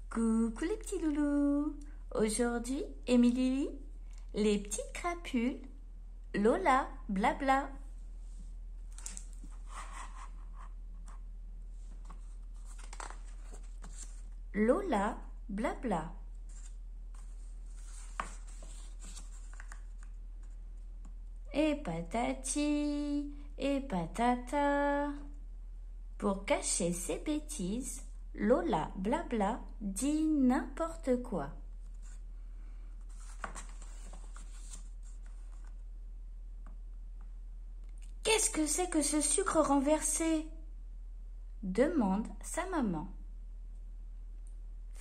Coucou les petits loulous. Aujourd'hui, Émilie, les petites crapules, Lola, blabla. Lola, blabla. Et patati, et patata. Pour cacher ses bêtises, Lola, blabla, dit n'importe quoi. Qu'est-ce que c'est que ce sucre renversé? Demande sa maman.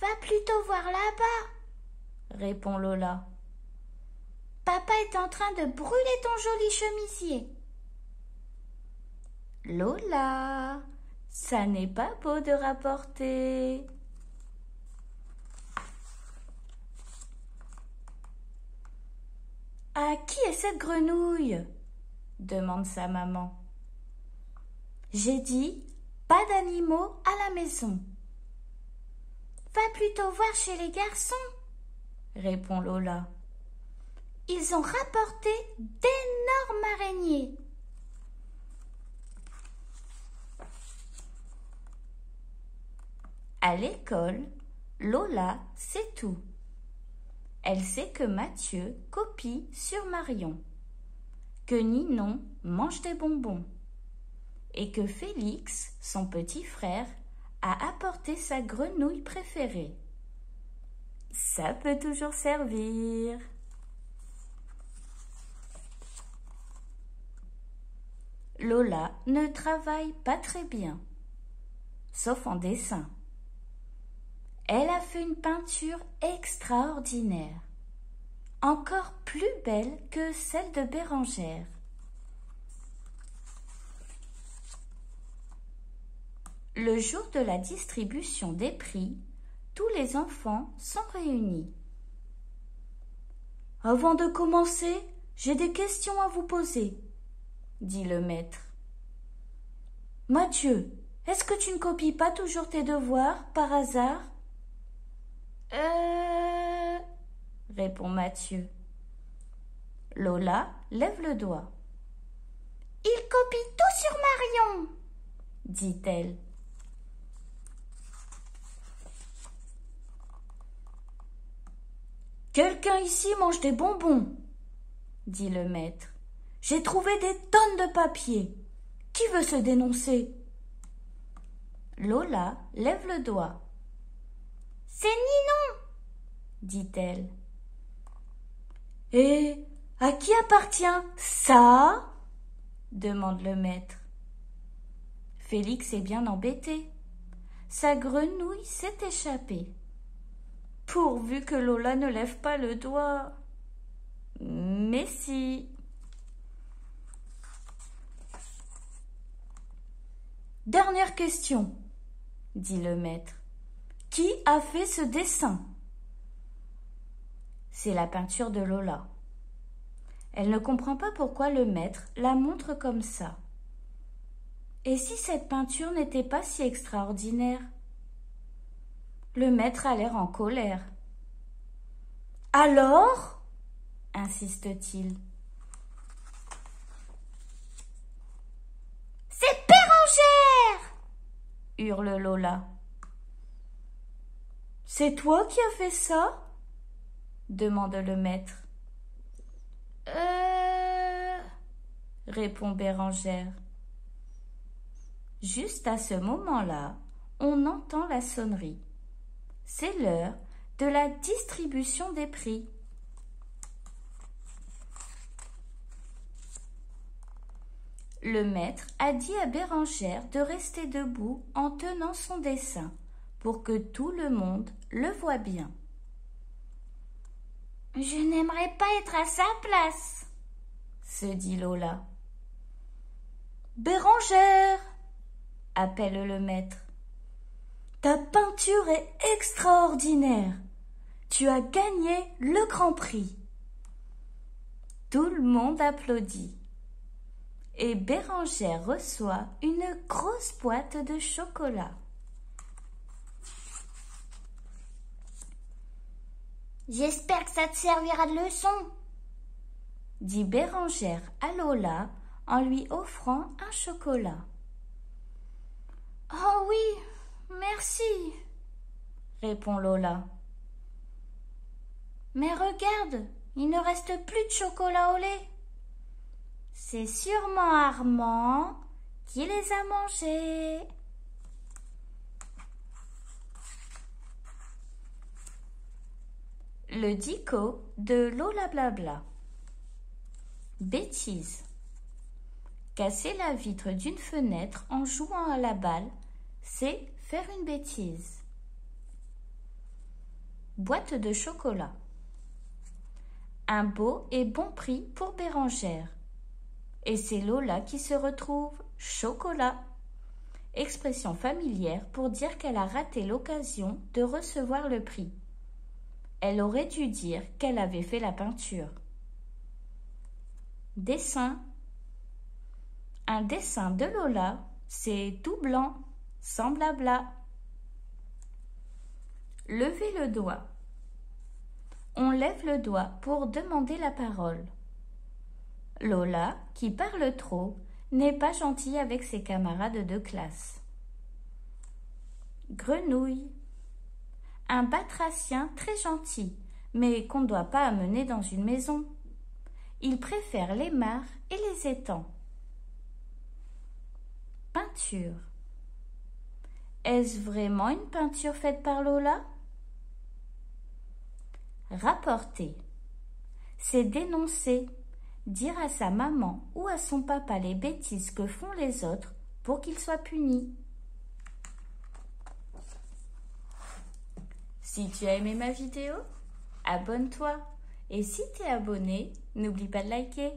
Va plutôt voir là-bas, répond Lola. Papa est en train de brûler ton joli chemisier. Lola, ça n'est pas beau de rapporter. À qui est cette grenouille? Demande sa maman. J'ai dit, pas d'animaux à la maison. Va plutôt voir chez les garçons, répond Lola. Ils ont rapporté d'énormes araignées. À l'école, Lola sait tout. Elle sait que Mathieu copie sur Marion, que Ninon mange des bonbons et que Félix, son petit frère, a apporté sa grenouille préférée. Ça peut toujours servir. Lola ne travaille pas très bien, sauf en dessin. Elle a fait une peinture extraordinaire, encore plus belle que celle de Bérengère. Le jour de la distribution des prix, tous les enfants sont réunis. Avant de commencer, j'ai des questions à vous poser, dit le maître. Mathieu, est-ce que tu ne copies pas toujours tes devoirs par hasard? Répond Mathieu. Lola lève le doigt. Il copie tout sur Marion, dit-elle. Quelqu'un ici mange des bonbons, dit le maître. J'ai trouvé des tonnes de papier. Qui veut se dénoncer? Lola lève le doigt. C'est Ninon, dit-elle. Et à qui appartient ça? Demande le maître. Félix est bien embêté. Sa grenouille s'est échappée. Pourvu que Lola ne lève pas le doigt. Mais si. Dernière question, dit le maître. Qui a fait ce dessin? C'est la peinture de Lola. Elle ne comprend pas pourquoi le maître la montre comme ça. Et si cette peinture n'était pas si extraordinaire? Le maître a l'air en colère. Alors? Insiste-t-il. C'est Bérengère! Hurle Lola. C'est toi qui as fait ça? Demande le maître. Répond Bérengère. Juste à ce moment-là, on entend la sonnerie. C'est l'heure de la distribution des prix. Le maître a dit à Bérengère de rester debout en tenant son dessin pour que tout le monde le voie bien. Je n'aimerais pas être à sa place, se dit Lola. Bérengère, appelle le maître. Ta peinture est extraordinaire. Tu as gagné le grand prix. Tout le monde applaudit. Et Bérengère reçoit une grosse boîte de chocolat. J'espère que ça te servira de leçon, dit Bérengère à Lola en lui offrant un chocolat. Oh oui, merci, répond Lola. Mais regarde, il ne reste plus de chocolat au lait. C'est sûrement Armand qui les a mangés. Le dico de Lola Blabla. Bêtise. Casser la vitre d'une fenêtre en jouant à la balle, c'est faire une bêtise. Boîte de chocolat. Un beau et bon prix pour Bérengère. Et c'est Lola qui se retrouve chocolat. Expression familière pour dire qu'elle a raté l'occasion de recevoir le prix. Elle aurait dû dire qu'elle avait fait la peinture. Dessin. Un dessin de Lola, c'est tout blanc, sans blabla. Levez le doigt. On lève le doigt pour demander la parole. Lola, qui parle trop, n'est pas gentille avec ses camarades de classe. Grenouille. Un batracien très gentil, mais qu'on ne doit pas amener dans une maison. Il préfère les mares et les étangs. Peinture. Est-ce vraiment une peinture faite par Lola? Rapporter. C'est dénoncer, dire à sa maman ou à son papa les bêtises que font les autres pour qu'ils soient punis. Si tu as aimé ma vidéo, abonne-toi. Et si tu es abonné, n'oublie pas de liker.